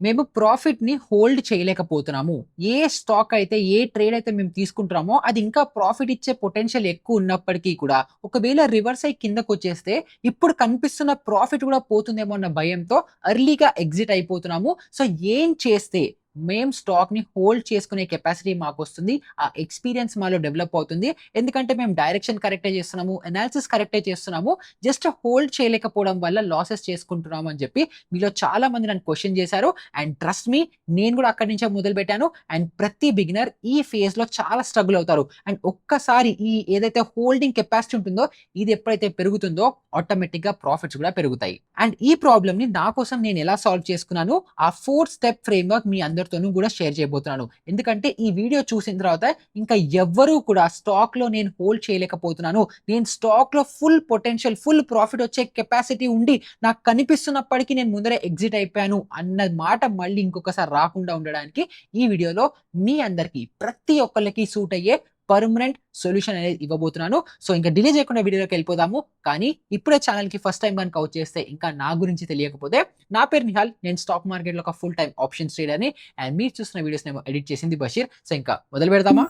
మేము ప్రాఫిట్‌ని హోల్డ్ చేయలేకపోతున్నాము. ఏ స్టాక్ అయితే, ఏ ట్రేడ్ అయితే మేము తీసుకుంటున్నామో అది ఇంకా ప్రాఫిట్ ఇచ్చే పొటెన్షియల్ ఎక్కువ ఉన్నప్పటికీ కూడా, ఒకవేళ రివర్స్ అయ్యి కిందకొచ్చేస్తే ఇప్పుడు కనిపిస్తున్న ప్రాఫిట్ కూడా పోతుందేమో అన్న భయంతో ఎర్లీగా ఎగ్జిట్ అయిపోతున్నాము. సో, ఏం చేస్తే మేము స్టాక్‌ని హోల్డ్ చేసుకునే కెపాసిటీ మాకొస్తుంది. ఆ ఎక్స్‌పీరియన్స్ మాలో డెవలప్ అవుతుంది. ఎందుకంటే మేము డైరెక్షన్ కరెక్టే చేస్తున్నాము. అనాలిసిస్ కరెక్టే చేస్తున్నాము. జస్ట్ హోల్డ్ చేయలేకపోవడం వల్ల లాసెస్ చేసుకుంటున్నాము అని చెప్పి మీలో చాలా మంది నన్ను క్వెషన్ చేశారు. అండ్ ట్రస్ట్ మీ, నేను కూడా అక్కడి నుంచే మొదలుపెట్టాను. అండ్ ప్రతి బిగినర్ ఈ ఫేజ్‌లో చాలా స్ట్రగుల్ అవుతారు. అండ్ ఒక్కసారి ఈ ఏదైతే హోల్డింగ్ కెపాసిటీ ఉంటుందో ఇది ఎప్పుడైతే పెరుగుతుందో ఆటోమేటిక్‌గా ప్రాఫిట్స్ కూడా పెరుగుతాయి. అండ్ ఈ ప్రాబ్లమ్‌ని నా కోసం నేను ఎలా సాల్వ్ చేసుకున్నాను, ఆ 4 స్టెప్ ఫ్రేమ్‌వర్క్ మీ అందరితోనూ కూడా షేర్ చేయబోతున్నాను. ఎందుకంటే ఈ వీడియో చూసిన తర్వాత ఇంకా ఎవ్వరూ కూడా స్టాక్‌లో నేను హోల్డ్ చేయలేకపోతున్నాను, నేను స్టాక్‌లో ఫుల్ పొటెన్షియల్, ఫుల్ ప్రాఫిట్ వచ్చే కెపాసిటీ ఉండి నాకు కనిపిస్తున్నప్పటికీ నేను ముందరే ఎగ్జిట్ అయిపోయాను అన్న మాట మళ్ళీ ఇంకొకసారి రాకుండా ఉండడానికి ఈ వీడియోలో మీ అందరికీ ప్రతి ఒక్కళ్ళకి సూట్ అయ్యే పర్మనెంట్ సొల్యూషన్ అనేది ఇవ్వబోతున్నాను. సో, ఇంకా డిలే చేయకుండా వీడియోలోకి వెళ్ళిపోదాము. కానీ ఇప్పుడే ఛానెల్‌కి ఫస్ట్ టైమ్ గనుక వచ్చేస్తే ఇంకా నా గురించి తెలియకపోతే, నా పేరు నిహాల్. నేను స్టాక్ మార్కెట్‌లో ఒక ఫుల్ టైమ్ ఆప్షన్స్ ట్రేడర్‌ని. అండ్ మీరు చూస్తున్న వీడియోస్‌నేమో ఎడిట్ చేసింది బషీర్. సో, ఇంకా మొదలు పెడదామా?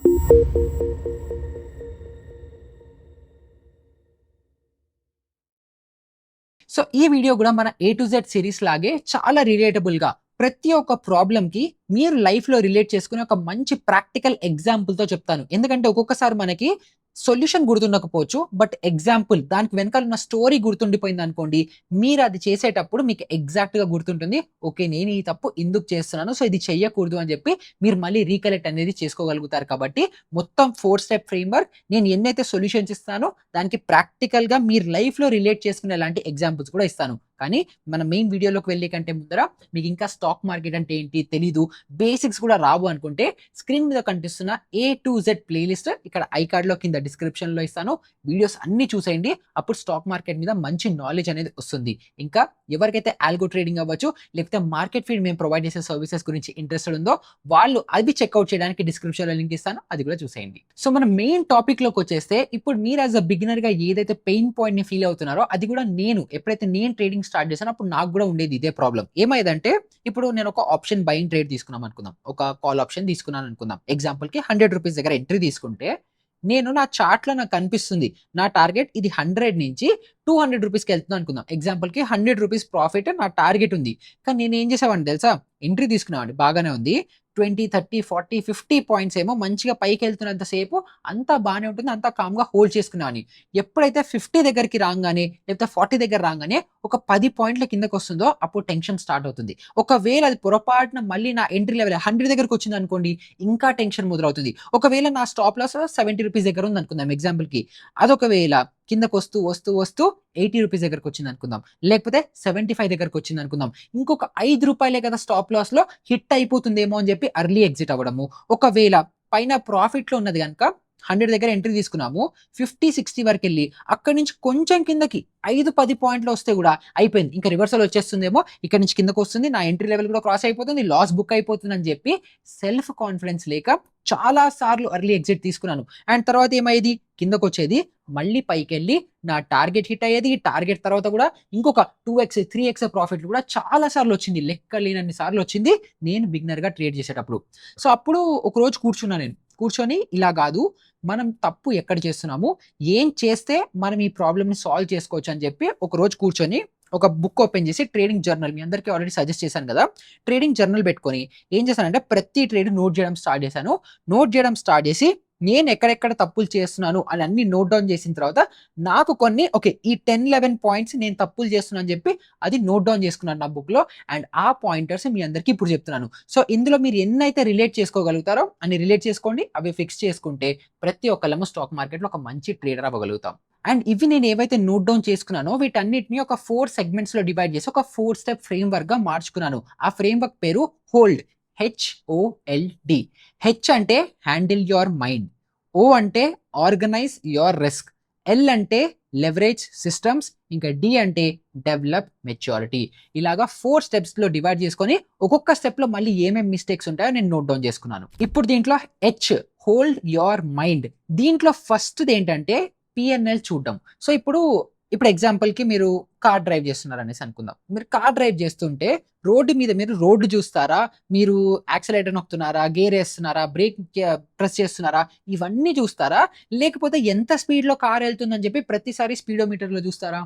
సో, ఈ వీడియో గూడా మన ఏ టు జెడ్ సీరీస్ లాగే చాలా రిలేటబుల్‌గా ప్రతి ఒక్క ప్రాబ్లమ్‌కి మీరు లైఫ్‌లో రిలేట్ చేసుకుని ఒక మంచి ప్రాక్టికల్ ఎగ్జాంపుల్‌తో చెప్తాను. ఎందుకంటే ఒక్కొక్కసారి మనకి సొల్యూషన్ గుర్తుండకపోవచ్చు. బట్ ఎగ్జాంపుల్ దానికి వెనకాల ఉన్న స్టోరీ గుర్తుండిపోయిందనుకోండి, మీరది చేసేటప్పుడు మీకు ఎగ్జాక్ట్‌గా గుర్తుంటుంది. ఓకే. నేను ఈ తప్పు ఇందుకు చేస్తున్నాను. సో, ఇది చెయ్యకూడదు అని చెప్పి మీరు మళ్ళీ రీకలెక్ట్ అనేది చేసుకోగలుగుతారు కాబట్టి, మొత్తం 4 స్టెప్ ఫ్రేమ్‌వర్క్ నేను ఎన్నైతే సొల్యూషన్స్ ఇస్తానో దానికి ప్రాక్టికల్‌గా మీరు లైఫ్‌లో రిలేట్ చేసుకునేలాంటి ఎగ్జాంపుల్స్ కూడా ఇస్తాను. కానీ మన మెయిన్ వీడియోలోకి వెళ్ళే కంటే ముందర మీకు ఇంకా స్టాక్ మార్కెట్ అంటే ఏంటి తెలీదు, బేసిక్స్ కూడా రావు అనుకుంటే స్క్రీన్ మీద కనిపిస్తున్న ఏ టు జెడ్ ప్లేలిస్ట్ ఇక్కడ ఐ కార్డ్‌లో కింద డిస్క్రిప్షన్‌లో ఇస్తాను. వీడియోస్ అన్నీ చూసేయండి. అప్పుడు స్టాక్ మార్కెట్ మీద మంచి నాలెడ్జ్ అనేది వస్తుంది. ఇంకా ఎవరికైతే ఆల్గో ట్రేడింగ్ అవ్వచ్చు, లేకపోతే మార్కెట్ ఫీడ్ మేము ప్రొవైడ్ చేసే సర్వీసెస్ గురించి ఇంట్రెస్టెడ్ ఉందో వాళ్ళు అది చెక్‌ఔట్ చేయడానికి డిస్క్రిప్షన్‌లో లింక్ ఇస్తాను. అది కూడా చూసేయండి. సో, మన మెయిన్ టాపిక్‌లోకి వచ్చేస్తే ఇప్పుడు మీరు యాస్ ఎ బిగినర్‌గా ఏదైతే పెయిన్ పాయింట్‌ని ఫీల్ అవుతున్నారో అది కూడా ఎప్పుడైతే నేను ట్రేడింగ్ స్టార్ట్ చేశానో అప్పుడు నాకు కూడా ఉండేది ఇదే ప్రాబ్లమ్. ఏమైందంటే ఇప్పుడు నేను ఒక ఆప్షన్ బయింగ్ ట్రేడ్ తీసుకున్నాం అనుకుందాం. ఒక కాల్ ఆప్షన్ తీసుకున్నాను అనుకుందాం. ఎగ్జాంపుల్‌కి రూ. 100 దగ్గర ఎంట్రీ తీసుకుంటే, నేను నా చార్ట్‌లో నాకు కనిపిస్తుంది. నా టార్గెట్ ఇది 100 నుంచి రూ. 200కి వెళ్తుంది అనుకుందాం. ఎగ్జాంపుల్‌కి రూ. 100 ప్రాఫిట్ నా టార్గెట్ ఉంది. కానీ నేనేం చేసేవాడిని తెలుసా? ఎంట్రీ తీసుకునేవాడిని బాగానే ఉంది. 20, 30, 40, 50 పాయింట్స్ ఏమో మంచిగా పైకెళ్తున్నంత సేపు అంతా బానే ఉంటుంది. అంతా కామ్‌గా హోల్డ్ చేసుకునేవాడిని. ఎప్పుడైతే 50 దగ్గరికి రాంగానే, లేకపోతే 40 దగ్గర రాంగానే ఒక 10 పాయింట్ల కిందకొస్తుందో అప్పుడు టెన్షన్ స్టార్ట్ అవుతుంది. ఒకవేళ అది పొరపాటున మళ్ళీ నా ఎంట్రీ లెవెల్ 100 దగ్గరకొచ్చిందనుకోండి, ఇంకా టెన్షన్ మొదలవుతుంది. ఒకవేళ నా స్టాప్ లాస్ రూ. 70 దగ్గర ఉందనుకుందాం ఎగ్జాంపుల్‌కి. అదొకవేళ కిందకొస్తూ, వస్తూ, వస్తూ రూ. 80 దగ్గరకొచ్చిందనుకుందాం. లేకపోతే 75 దగ్గరకొచ్చిందనుకుందాం. ఇంకొక రూ. 5 కదా స్టాప్ లాస్‌లో హిట్ అయిపోతుందేమో అని చెప్పి ఎర్లీ ఎగ్జిట్ అవ్వడము. ఒకవేళ పైన ప్రాఫిట్‌లో ఉన్నది గనక 100 దగ్గర ఎంట్రీ తీసుకున్నాము. 50, 60 వరకెళ్ళి అక్కడి నుంచి కొంచెం కిందకి 5, 10 పాయింట్లు వస్తే గూడా అయిపోయింది. ఇంకా రివర్సల్ వచ్చేస్తుందేమో, ఇక్కడి నుంచి కిందకొస్తుంది. నా ఎంట్రీ లెవెల్ కూడా క్రాస్ అయిపోతుంది. లాస్ బుక్ అయిపోతుందని చెప్పి సెల్ఫ్ కాన్ఫిడెన్స్ లేక చాలా సార్లు ఎర్లీ ఎగ్జిట్ తీసుకున్నాను. అండ్ తర్వాత ఏమయ్యేది? కిందకొచ్చేది. మళ్ళీ పైకెళ్ళి నా టార్గెట్ హిట్ అయ్యేది. ఈ టార్గెట్ తర్వాత కూడా ఇంకొక 2x, 3x ప్రాఫిట్ కూడా చాలా సార్లు వచ్చింది. లెక్కలేనన్ని సార్లు వచ్చింది. నేను బిగినర్‌గా ట్రేడ్ చేసేటప్పుడు. సో, అప్పుడు ఒకరోజు కూర్చున్నా నేను. కూర్చొని ఇలా గాదు, మనం తప్పు ఎక్కడ చేస్తున్నాము? ఏం చేస్తే మనం ఈ ప్రాబ్లమ్‌ని సాల్వ్ చేసుకోవచ్చు అని చెప్పి ఒకరోజు కూర్చొని ఒక బుక్ ఓపెన్ చేసి ట్రేడింగ్ జర్నల్ మీ అందరికీ ఆల్రెడీ సజెస్ట్ చేశాను గదా! ట్రేడింగ్ జర్నల్ పెట్టుకొని ఏం చేశానంటే ప్రతి ట్రేడ్ నోట్ చేయడం స్టార్ట్ చేశాను. నోట్ చేయడం స్టార్ట్ చేసి నేను ఎక్కడెక్కడ తప్పులు చేస్తున్నాను అని అన్నీ నోట్ డౌన్ చేసిన తర్వాత నాకు కొన్ని ఓకే. ఈ 10, 11 పాయింట్స్ నేను తప్పులు చేస్తున్నా అని చెప్పి అది నోట్ డౌన్ చేసుకున్నాను నా బుక్‌లో. అండ్ ఆ పాయింటర్స్ మీ అందరికీ ఇప్పుడు చెప్తున్నాను. సో, ఇందులో మీరు ఎన్నైతే రిలేట్ చేసుకోగలుగుతారో అన్ని రిలేట్ చేసుకోండి. అవి ఫిక్స్ చేసుకుంటే ప్రతి ఒక్కళ్ళము స్టాక్ మార్కెట్‌లో ఒక మంచి ట్రేడర్ అవ్వగలుగుతాం. అండ్ ఇవి నేను ఏవైతే నోట్ డౌన్ చేసుకున్నానో వీటన్నిటిని ఒక 4 సెగ్మెంట్స్‌లో డివైడ్ చేసి ఒక 4 స్టెప్ ఫ్రేమ్‌వర్క్‌గా మార్చుకున్నాను. ఆ ఫ్రేమ్‌వర్క్ పేరు హోల్డ్. హెచ్ఓఎల్‌డి. హెచ్ అంటే హ్యాండిల్ యువర్ మైండ్. ఓ అంటే ఆర్గనైజ్ యువర్ రిస్క్. ఎల్ అంటే లెవరేజ్ సిస్టమ్స్. ఇంకా డి అంటే డెవలప్ మెచ్యూరిటీ. ఇలాగా 4 స్టెప్స్‌లో డివైడ్ చేసుకొని ఒక్కొక్క స్టెప్‌లో మళ్ళీ ఏమేం మిస్టేక్స్ ఉంటాయో నేను నోట్ డౌన్ చేసుకున్నాను. ఇప్పుడు దీంట్లో హెచ్ హోల్డ్ యువర్ మైండ్. దీంట్లో ఫస్ట్‌దేంటంటే పీఎన్ఎల్ చూడడం. సో, ఇప్పుడు ఇప్పుడు ఎగ్జాంపుల్‌కి మీరు కార్ డ్రైవ్ చేస్తున్నారనేసి అనుకుందాం. మీరు కార్ డ్రైవ్ చేస్తుంటే రోడ్డు మీద మీరు రోడ్డు చూస్తారా? మీరు యాక్సిలరేటర్ నొక్కుతున్నారా? గేర్ ఏస్తున్నారా? బ్రేక్ ప్రెస్ చేస్తున్నారా? ఇవన్నీ చూస్తారా? లేకపోతే ఎంత స్పీడ్‌లో కార్ ఎళ్తుందని చెప్పి ప్రతిసారి స్పీడోమీటర్‌లో చూస్తారా?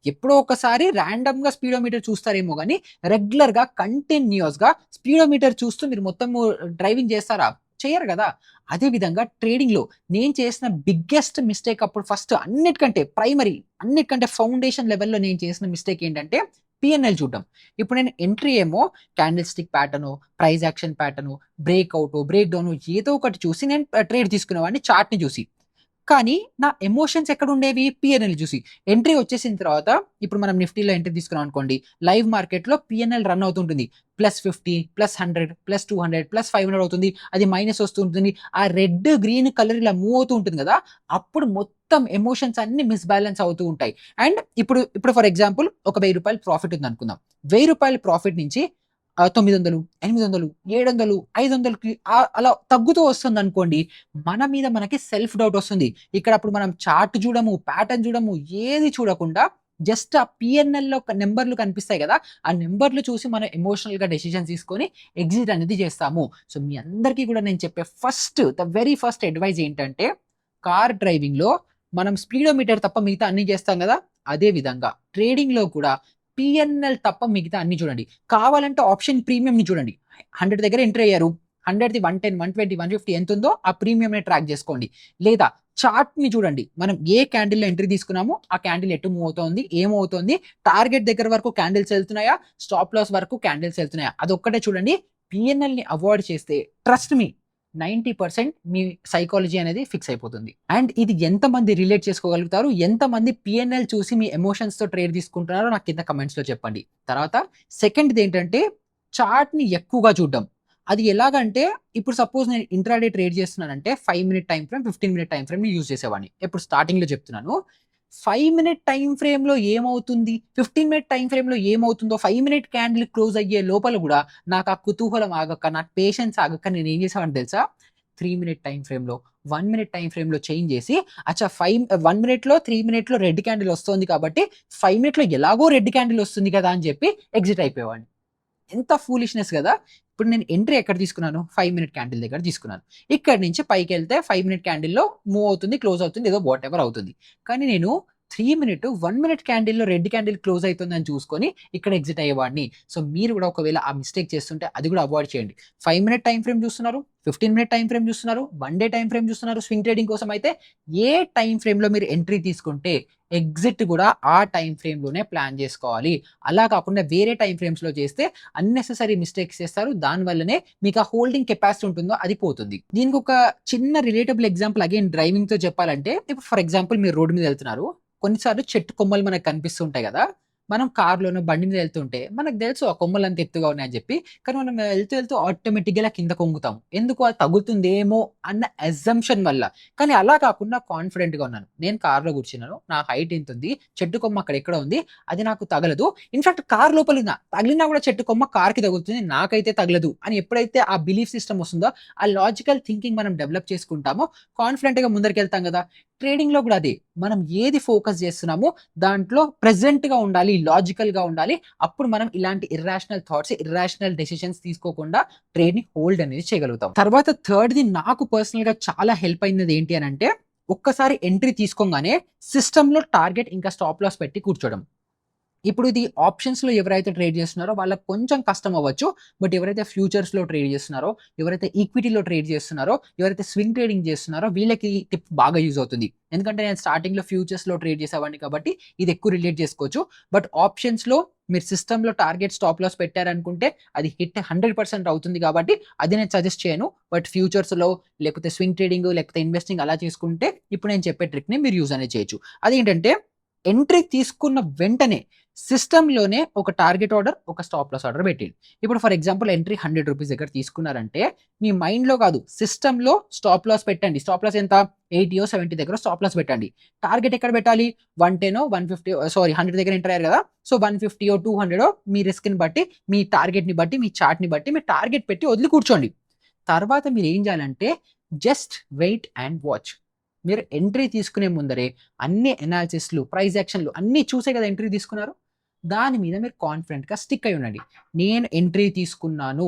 ఎప్పుడో ఒకసారి ర్యాండమ్‌గా స్పీడోమీటర్ చూస్తారేమో గానీ, రెగ్యులర్‌గా కంటిన్యూయస్‌గా స్పీడోమీటర్ చూస్తూ మీరు మొత్తము డ్రైవింగ్ చేస్తారా? చెయ్యరు గదా! అదే విధంగా ట్రేడింగ్‌లో నేను చేసిన బిగ్గెస్ట్ మిస్టేక్ అప్పుడు ఫస్ట్ అన్నిటికంటే ప్రైమరీ, అన్నిటికంటే ఫౌండేషన్ లెవెల్‌లో నేను చేసిన మిస్టేక్ ఏంటంటే పీఎన్ఎల్ చూడడం. ఇప్పుడు నేను ఎంట్రీ ఏమో క్యాండిల్ స్టిక్ ప్యాటర్నో, ప్రైస్ యాక్షన్ ప్యాటర్నో, బ్రేక్‌ఔటో, బ్రేక్ డౌనో ఏదో ఒకటి చూసి నేను ట్రేడ్ తీసుకునేవాడిని చార్ట్‌ని చూసి. కానీ నా ఎమోషన్స్ ఎక్కడుండేవి? పీఎన్ఎల్ చూసి. ఎంట్రీ వచ్చేసిన తర్వాత ఇప్పుడు మనం నిఫ్టీలో ఎంట్రీ తీసుకున్నాం అనుకోండి. లైవ్ మార్కెట్‌లో పీఎన్ఎల్ రన్ అవుతుంటుంది. +50, +100, +200, +500 అవుతుంది. అది మైనస్ వస్తూ ఉంటుంది. ఆ రెడ్, గ్రీన్ కలర్ ఇలా మూవ్ అవుతూ ఉంటుంది గదా! అప్పుడు మొత్తం ఎమోషన్స్ అన్నీ మిస్‌బాలన్స్ అవుతూ ఉంటాయి. అండ్ ఇప్పుడు ఫర్ ఎగ్జాంపుల్ ఒక రూ. 1000 ప్రాఫిట్ ఉందనుకుందాం. రూ. 1000 ప్రాఫిట్ నుంచి 900, 800, 700, 500కి అలా తగ్గుతూ వస్తుందనుకోండి. మన మీద మనకి సెల్ఫ్ డౌట్ వస్తుంది. ఇక్కడ అప్పుడు మనం చార్ట్ చూడము, ప్యాటర్న్ చూడము, ఏది చూడకుండా జస్ట్ ఆ పీఎన్ఎల్‌లో నంబర్‌లు కనిపిస్తాయి గదా! ఆ నంబర్‌లు చూసి మనం ఎమోషనల్‌గా డెసిషన్ తీసుకొని ఎగ్జిట్ అనేది చేస్తాము. సో, మీ అందరికీ కూడా నేను చెప్పే వెరీ ఫస్ట్ అడ్వైస్ ఏంటంటే, కార్ డ్రైవింగ్‌లో మనం స్పీడోమీటర్ తప్ప మిగతా అన్నీ చేస్తాం గదా! అదే విధంగా ట్రేడింగ్‌లో కూడా పీఎన్ఎల్ తప్ప మిగతా అన్నీ చూడండి. కావాలంటే ఆప్షన్ ప్రీమియంని చూడండి. 100 దగ్గర ఎంటర్ అయ్యారు. 100ది 110, 120, 150 ఎంతుందో ఆ ప్రీమియంని ట్రాక్ జేసుకోండి. లేదా చార్ట్‌ని చూడండి. మనం ఏ క్యాండిల్‌లో ఎంట్రీ తీసుకున్నామో, ఆ క్యాండిల్ ఎటు మూవ్ అవుతోంది, ఏమవుతోంది, టార్గెట్ దగ్గర వరకు క్యాండిల్స్ ఎళ్తున్నాయా, స్టాప్ లాస్ వరకు క్యాండిల్స్ ఎళ్తున్నాయా, అదొక్కటే చూడండి. పీఎన్ఎల్‌ని అవాయిడ్ చేస్తే ట్రస్ట్ మీ 90% మీ సైకాలజీ అనేది ఫిక్స్ అయిపోతుంది. అండ్ ఇది ఎంతమంది రిలేట్ చేసుకోగలుగుతారు? ఎంతమంది పీఎన్ఎల్ చూసి మీ ఎమోషన్స్‌తో ట్రేడ్ తీసుకుంటున్నారో నాకు కింద కమెంట్స్‌లో చెప్పండి. తర్వాత సెకండ్‌దేంటంటే చార్ట్‌ని ఎక్కువగా చూడడం. అది ఎలాగంటే ఇప్పుడు సపోజ్ నేను ఇంట్రాడే ట్రేడ్ చేస్తున్నానంటే 5 minute time frame, 15 minute time ఫ్రేమ్‌ని యూజ్ చేసేవాడిని. ఎప్పుడు స్టార్టింగ్‌లో చెప్తున్నాను. 5 మినిట్ టైమ్ ఫ్రేమ్‌లో ఏమవుతుంది? 15 మినిట్ టైమ్ ఫ్రేమ్‌లో ఏమవుతుందో 5 మినిట్ క్యాండిల్ క్లోజ్ అయ్యే లోపల గూడా నాకు ఆ కుతూహలం ఆగక, నాకు పేషెన్స్ ఆగక నేనేం చేసేవాడిని తెలుసా? 3 మినిట్ టైమ్ ఫ్రేమ్‌లో, 1 మినిట్ టైమ్ ఫ్రేమ్‌లో చేంజ్ చేసి అచ్చా 1 మినిట్‌లో, 3 మినిట్‌లో రెడ్ క్యాండిల్ వస్తోంది కాబట్టి 5 మినిట్‌లో ఎలాగో రెడ్ క్యాండిల్ వస్తుంది కదా! అని చెప్పి ఎగ్జిట్ అయిపోయేవాడిని. ఎంత ఫూలిష్‌నెస్ గదా! ఇప్పుడు నేను ఎంట్రీ ఎక్కడ తీసుకున్నాను? 5 మినిట్ క్యాండిల్ దగ్గర తీసుకున్నాను. ఇక్కడి నుంచి పైకెళ్తే 5 మినిట్ క్యాండిల్‌లో మూవ్ అవుతుంది, క్లోజ్ అవుతుంది. ఏదో వాటెవర్ అవుతుంది. కానీ నేను 3 మినిట్, 1 మినిట్ క్యాండిల్‌లో రెడ్ క్యాండిల్ క్లోజ్ అయితుందని చూసుకొని ఇక్కడ ఎగ్జిట్ అయ్యేవాడిని. సో, మీరు గూడా ఒకవేళ ఆ మిస్టేక్ చేస్తుంటే అది గూడా అవాయిడ్ చేయండి. 5 మినిట్ టైమ్ ఫ్రేమ్ చూస్తున్నారు, 15 మినిట్ టైమ్ ఫ్రేమ్ చూస్తున్నారు, 1 డే టైమ్ ఫ్రేమ్ చూస్తున్నారు. స్వింగ్ ట్రేడింగ్ కోసం అయితే ఏ టైమ్ ఫ్రేమ్‌లో మీరు ఎంట్రీ తీసుకుంటే ఎగ్జిట్ గూడా ఆ టైమ్ ఫ్రేమ్‌లోనే ప్లాన్ జేసుకోవాలి. అలా కాకుండా వేరే టైమ్ ఫ్రేమ్స్‌లో చేస్తే అన్నెసెసరీ మిస్టేక్స్ చేస్తారు. దాని వల్లనే మీకు ఆ హోల్డింగ్ కెపాసిటీ ఉంటుందో అది పోతుంది. దీనికొక చిన్న రిలేటబుల్ ఎగ్జాంపుల్ అగైన్ డ్రైవింగ్‌తో చెప్పాలంటే, ఇప్పుడు ఫర్ ఎగ్జాంపుల్ మీరు రోడ్ మీద ఎళ్తున్నారు. కొన్నిసార్లు చెట్టు కొమ్మలు మనకు కనిపిస్తూ ఉంటాయి గదా! మనం కార్‌లోనో, బండి మీద ఎళ్తుంటే మనకు తెలుసు ఆ కొమ్మలు అంత ఎత్తుగా ఉన్నాయని జెప్పి. కానీ మనం వెళ్తూ ఆటోమేటిక్‌గా ఇలా కింద కొంగుతాం. ఎందుకు అది తగులుతుందేమో అన్న అజంప్షన్ వల్ల. కానీ అలా కాకుండా కాన్ఫిడెంట్‌గా ఉన్నాను. నేను కార్‌లో కూర్చున్నాను. నా హైట్ ఇంతుంది. చెట్టు కొమ్మ అక్కడెక్కడో ఉంది. అది నాకు తగలదు. ఇన్‌ఫాక్ట్ కార్ లోపలున్నా. తగిలినా కూడా చెట్టు కొమ్మ కార్‌కి తగులుతుంది. నాకైతే తగలదు అని ఎప్పుడైతే ఆ బిలీఫ్ సిస్టమ్ వస్తుందో, ఆ లాజికల్ థింకింగ్ మనం డెవలప్ చేసుకుంటామో కాన్ఫిడెంట్‌గా ముందరికెళ్తాం గదా! ట్రేడింగ్‌లో గూడా అదే. మనం ఏది ఫోకస్ జేస్తున్నామో దాంట్లో ప్రెజెంట్‌గా ఉండాలి. లాజికల్‌గా ఉండాలి. అప్పుడు మనం ఇలాంటి ఇర్రాషనల్ థాట్స్, ఇర్రాషనల్ డెసిషన్స్ తీసుకోకుండా ట్రేడ్‌ని హోల్డ్ అనేది చేయగలుగుతాం. తర్వాత థర్డ్‌ది నాకు పర్సనల్‌గా చాలా హెల్ప్ అయినది ఏంటి అనంటే, ఒక్కసారి ఎంట్రీ తీసుకోంగానే సిస్టమ్‌లో టార్గెట్ ఇంకా స్టాప్ లాస్ పెట్టి కూర్చోవడం. ఇప్పుడు ఇది ఆప్షన్స్‌లో ఎవరైతే ట్రేడ్ చేస్తున్నారో వాళ్ళకి కొంచెం కష్టం అవ్వచ్చు. బట్ ఎవరైతే ఫ్యూచర్స్‌లో ట్రేడ్ చేస్తున్నారో, ఎవరైతే ఈక్విటీలో ట్రేడ్ చేస్తున్నారో, ఎవరైతే స్వింగ్ ట్రేడింగ్ చేస్తున్నారో వీళ్ళకి ఈ టిప్ బాగా యూజ్ అవుతుంది. ఎందుకంటే నేను స్టార్టింగ్‌లో ఫ్యూచర్స్‌లో ట్రేడ్ చేసేవాడిని కాబట్టి ఇది ఎక్కువ రిలేట్ చేసుకోవచ్చు. బట్ ఆప్షన్స్‌లో మీరు సిస్టమ్‌లో టార్గెట్ స్టాప్ లాస్ పెట్టారనుకుంటే అది హిట్ 100% అవుతుంది కాబట్టి అది నేను సజెస్ట్ చేయను. బట్ ఫ్యూచర్స్‌లో లేకపోతే స్వింగ్ ట్రేడింగ్ లేకపోతే ఇన్వెస్టింగ్ అలా చేసుకుంటే ఇప్పుడు నేను చెప్పే ట్రిక్‌ని మీరు యూజ్ అనేది చేయొచ్చు. అదేంటంటే ఎంట్రీ తీసుకున్న వెంటనే సిస్టమ్‌లోనే ఒక టార్గెట్ ఆర్డర్, ఒక స్టాప్ లాస్ ఆర్డర్ పెట్టేయండి. ఇప్పుడు ఫర్ ఎగ్జాంపుల్ ఎంట్రీ రూ. 100 దగ్గర తీసుకున్నారంటే, మీ మైండ్‌లో కాదు సిస్టమ్‌లో స్టాప్ లాస్ పెట్టండి. స్టాప్ లాస్ ఎంత? 80 70 దగ్గర స్టాప్ లాస్ పెట్టండి. టార్గెట్ ఎక్కడ పెట్టాలి? 110 150 సారీ 100 దగ్గర ఎంటర్ అయ్యారు కదా! సో 150 200 మీ రిస్క్‌ని బట్టి, మీ టార్గెట్‌ని బట్టి, మీ చార్ట్‌ని బట్టి మీరు టార్గెట్ పెట్టి వదిలి కూర్చోండి. తర్వాత మీరేం చేయాలంటే జస్ట్ వెయిట్ అండ్ వాచ్. మీరు ఎంట్రీ తీసుకునే ముందరే అన్ని అనాలిసిస్లు, ప్రైస్ యాక్షన్లు అన్నీ చూసే కదా ఎంట్రీ తీసుకున్నారు. దాని మీద మీరు కాన్ఫిడెంట్‌గా స్టిక్ అయ్యి ఉండండి. నేను ఎంట్రీ తీసుకున్నాను.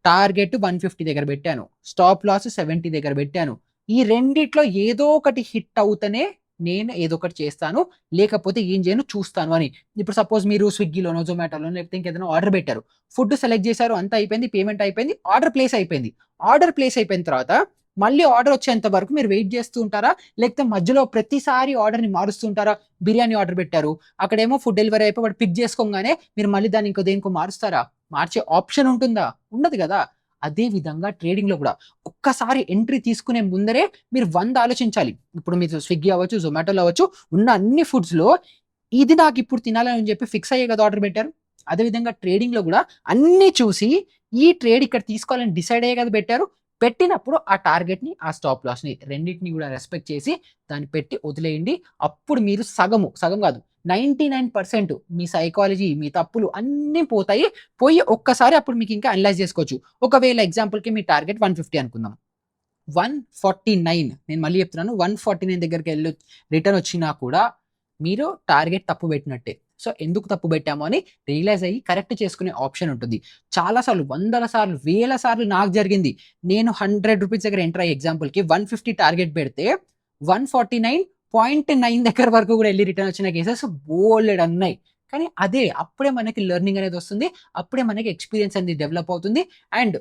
టార్గెట్ 150 దగ్గర పెట్టాను. స్టాప్ లాస్ 70 దగ్గర పెట్టాను. ఈ రెండిట్లో ఏదో ఒకటి హిట్ అవుతనే నేను ఏదో ఒకటి చేస్తాను. లేకపోతే ఏం చేయను చూస్తాను అని. ఇప్పుడు సపోజ్ మీరు స్విగ్గీలోనో, జొమాటోలోనో లేకపోతే ఇంకేదైనా ఆర్డర్ పెట్టారు. ఫుడ్ సెలెక్ట్ చేశారు. అంతా అయిపోయింది. పేమెంట్ అయిపోయింది. ఆర్డర్ ప్లేస్ అయిపోయింది. ఆర్డర్ ప్లేస్ అయిపోయిన తర్వాత మళ్ళీ ఆర్డర్ వచ్చేంత వరకు మీరు వెయిట్ చేస్తూ ఉంటారా? లేకపోతే మధ్యలో ప్రతిసారి ఆర్డర్‌ని మారుస్తూ ఉంటారా? బిర్యానీ ఆర్డర్ పెట్టారు. అక్కడేమో ఫుడ్ డెలివరీ అయిపోయి వాడు పిక్ చేసుకోంగానే మీరు మళ్ళీ దాన్ని ఇంకో దేనికో మారుస్తారా? మార్చే ఆప్షన్ ఉంటుందా? ఉండదు గదా! అదే విధంగా ట్రేడింగ్‌లో గూడా ఒక్కసారి ఎంట్రీ తీసుకునే ముందరే మీరు 100 ఆలోచించాలి. ఇప్పుడు మీరు స్విగ్గీ అవ్వచ్చు, జొమాటోలో అవ్వచ్చు, ఉన్న అన్ని ఫుడ్స్‌లో ఇది నాకిప్పుడు తినాలని చెప్పి ఫిక్స్ అయ్యే కదా ఆర్డర్ పెట్టారు. అదే విధంగా ట్రేడింగ్‌లో గూడా అన్నీ చూసి ఈ ట్రేడ్ ఇక్కడ తీసుకోవాలని డిసైడ్ అయ్యే కదా పెట్టారు. పెట్టినప్పుడు ఆ టార్గెట్‌ని, ఆ స్టాప్ లాస్‌ని రెండిటిని గూడా రెస్పెక్ట్ చేసి దాన్ని పెట్టి వదిలేయండి. అప్పుడు మీరు సగం గాదు 99% మీ సైకాలజీ, మీ తప్పులు అన్నీ పోతాయి. పోయి ఒక్కసారి అప్పుడు మీకు ఇంకా అనలైజ్ చేసుకోవచ్చు. ఒకవేళ ఎగ్జాంపుల్‌కి మీ టార్గెట్ 150 అనుకుందాం. 149 నేను మళ్ళీ చెప్తున్నాను. 149 దగ్గరికెళ్ళి రిటర్న్ వచ్చినా కూడా మీరు టార్గెట్ తప్పు పెట్టినట్టే. సో, ఎందుకు తప్పు పెట్టాము అని రియలైజ్ అయ్యి కరెక్ట్ చేసుకునే ఆప్షన్ ఉంటుంది. చాలా సార్లు, వందల సార్లు, వేల సార్లు నాకు జరిగింది. నేను రూ. 100 దగ్గర ఎంటర్ అయ్యే ఎగ్జాంపుల్‌కి 150 టార్గెట్ పెడితే 149.9 దగ్గర వరకు కూడా ఎళ్లి రిటర్న్ వచ్చిన కేసెస్ బోలెడన్నున్నాయి. కానీ అదే అప్పుడే మనకి లెర్నింగ్ అనేది వస్తుంది. అప్పుడే మనకి ఎక్స్‌పీరియన్స్ అనేది డెవలప్ అవుతుంది. అండ్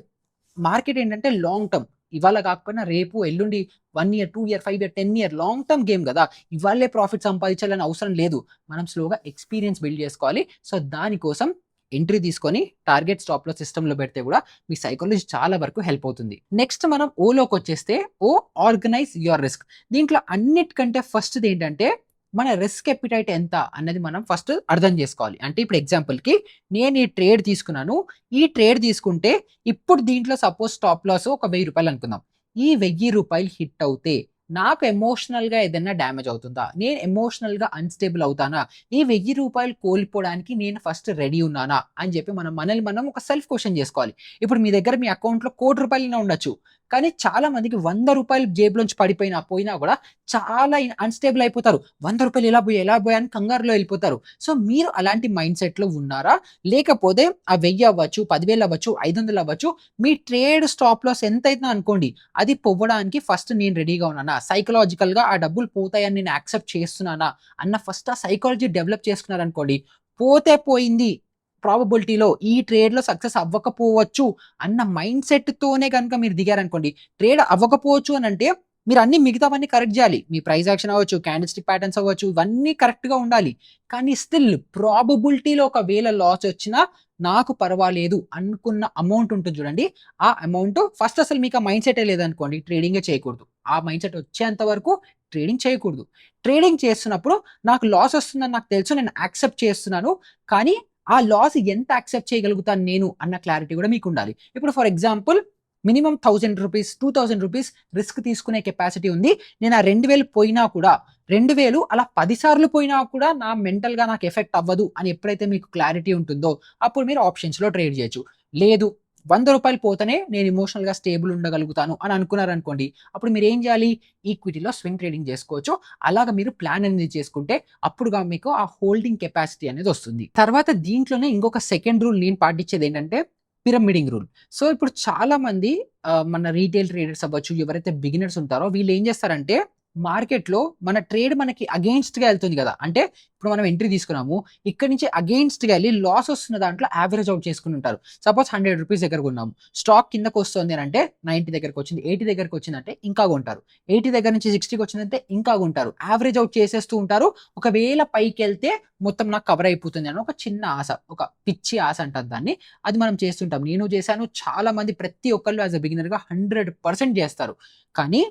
మార్కెట్ ఏంటంటే లాంగ్ టర్మ్. ఇవాళ కాకపోయినా రేపు, ఎల్లుండి 1 year, 2 year, 5 year, 10 year long term game గదా! ఇవాళే ప్రాఫిట్ సంపాదించాలని అవసరం లేదు. మనం స్లోగా ఎక్స్‌పీరియన్స్ బిల్డ్ చేసుకోవాలి. సో, దానికోసం ఎంట్రీ తీసుకొని టార్గెట్ స్టాప్ లాస్ సిస్టమ్‌లో పెడితే గూడా మీ సైకాలజీ చాలా వరకు హెల్ప్ అవుతుంది. నెక్స్ట్ మనం ఓలోకొచ్చేస్తే ఆర్గనైజ్ యువర్ రిస్క్. దీంట్లో అన్నిటికంటే ఫస్ట్‌దేంటంటే మన రిస్క్ ఎపిటైట్ ఎంత అన్నది మనం ఫస్ట్ అర్థం చేసుకోవాలి. అంటే ఇప్పుడు ఎగ్జాంపుల్‌కి నేను ఈ ట్రేడ్ తీసుకున్నాను. ఈ ట్రేడ్ తీసుకుంటే ఇప్పుడు దీంట్లో సపోజ్ స్టాప్ లాస్ ఒక రూ. 1000 అనుకుందాం. ఈ రూ. 1000 హిట్ అవుతే నాకు ఎమోషనల్‌గా ఏదైనా డ్యామేజ్ అవుతుందా? నేను ఎమోషనల్‌గా అన్‌స్టేబుల్ అవుతానా? ఈ రూ. 1000 కోల్పోవడానికి నేను ఫస్ట్ రెడీ ఉన్నానా? అని చెప్పి మనల్ని మనం ఒక సెల్ఫ్ క్వెషన్ చేసుకోవాలి. ఇప్పుడు మీ దగ్గర మీ అకౌంట్‌లో రూ. 1,00,00,000 ఉండొచ్చు. కానీ చాలా మందికి రూ. 100 జేబులోంచి పోయినా కూడా చాలా అన్‌స్టేబుల్ అయిపోతారు. రూ. 100 ఎలా పోయాయి అని కంగారులో ఎళ్ళిపోతారు. సో, మీరు అలాంటి మైండ్ సెట్‌లో ఉన్నారా? లేకపోతే ఆ 1000 అవ్వచ్చు, 10,000 అవ్వచ్చు, 500 అవ్వచ్చు. మీ ట్రేడ్ స్టాప్ లాస్ ఎంతైనా అనుకోండి. అది పొవ్వడానికి ఫస్ట్ నేను రెడీగా ఉన్నానా? సైకలాజికల్‌గా ఆ డబ్బులు పోతాయని నేను యాక్సెప్ట్ చేస్తున్నానా? అన్న ఫస్ట్ ఆ సైకాలజీ డెవలప్ చేసుకున్నారనుకోండి. పోతే పోయింది. ప్రాబబిలిటీలో ఈ ట్రేడ్‌లో సక్సెస్ అవ్వకపోవచ్చు అన్న మైండ్ సెట్‌తోనే గనుక మీరు దిగారనుకోండి. ట్రేడ్ అవ్వకపోవచ్చు అనంటే మీరు అన్ని మిగతావన్నీ కరెక్ట్ జేయాలి. మీ ప్రైస్ యాక్షన్ అవ్వచ్చు, క్యాండిల్ స్టిక్ ప్యాటర్న్స్ అవ్వచ్చు, ఇవన్నీ కరెక్ట్‌గా ఉండాలి. కానీ స్టిల్ ప్రాబబిలిటీలో ఒకవేళ లాస్ వచ్చినా నాకు పర్వాలేదు అనుకున్న అమౌంట్ ఉంటుంది చూడండి. ఆ అమౌంట్ ఫస్ట్ అసలు మీకు ఆ మైండ్ సెటే లేదనుకోండి ట్రేడింగే చేయకూడదు. ఆ మైండ్ సెట్ వచ్చేంత వరకు ట్రేడింగ్ చేయకూడదు. ట్రేడింగ్ చేస్తున్నప్పుడు నాకు లాస్ వస్తుందని నాకు తెలుసు. నేను యాక్సెప్ట్ చేస్తున్నాను. కానీ ఆ లాస్ ఎంత యాక్సెప్ట్ చేయగలుగుతాను నేను అన్న క్లారిటీ కూడా మీకుండాలి. ఇప్పుడు ఫర్ ఎగ్జాంపుల్ మినిమమ్ రూ. 1000, రూ. 2000 రిస్క్ తీసుకునే కెపాసిటీ ఉంది. నేను ఆ 2000 పోయినా కూడా 2000 అలా 10 సార్లు పోయినా కూడా నా మెంటల్‌గా నాకు ఎఫెక్ట్ అవ్వదు అని ఎప్పుడైతే మీకు క్లారిటీ ఉంటుందో అప్పుడు మీరు ఆప్షన్స్‌లో ట్రేడ్ చేయొచ్చు. లేదు రూ. 100 పోతేనే నేను ఎమోషనల్‌గా స్టేబుల్ ఉండగలుగుతాను అని అనుకున్నారనుకోండి. అప్పుడు మీరేం చేయాలి? ఈక్విటీలో స్వింగ్ ట్రేడింగ్ చేసుకోవచ్చు. అలాగా మీరు ప్లాన్ అనేది చేసుకుంటే అప్పుడుగా మీకు ఆ హోల్డింగ్ కెపాసిటీ అనేది వస్తుంది. తర్వాత దీంట్లోనే ఇంకొక సెకండ్ రూల్ నేను పాటించేదేంటంటే పిరమిడింగ్ రూల్. సో, ఇప్పుడు చాలా మంది మన రీటైల్ ట్రేడర్స్ అవ్వచ్చు, ఎవరైతే బిగినర్స్ ఉంటారో వీళ్ళు ఏం చేస్తారంటే మార్కెట్‌లో మన ట్రేడ్ మనకి అగెయిన్స్ట్‌గా ఎళ్తుంది గదా! అంటే ఇప్పుడు మనం ఎంట్రీ తీసుకున్నాము. ఇక్కడి నుంచి అగెయిన్స్ట్‌గా ఎళ్లి లాస్ వస్తున్న దాంట్లో యావరేజ్ అవుట్ చేసుకొని ఉంటారు. సపోజ్ రూ. 100 దగ్గర కొన్నాము. స్టాక్ కిందకొస్తుంది అనంటే 90 దగ్గరకొచ్చింది, 80 దగ్గరకొచ్చిందంటే ఇంకా కొంటారు. 80 దగ్గర నుంచి 60కి వచ్చిందంటే ఇంకా కొంటారు. యావరేజ్ అవుట్ చేసేస్తూ ఉంటారు. ఒకవేళ పైకెళ్తే మొత్తం నాకు కవర్ అయిపోతుంది అని ఒక చిన్న ఆశ. ఒక పిచ్చి ఆశ అంటారు దాన్ని. అది మనం చేస్తుంటాం. నేను చేశాను. చాలా మంది ప్రతి ఒక్కళ్ళు యాస్ ఎ బిగినర్‌గా 100% చేస్తారు. కానీ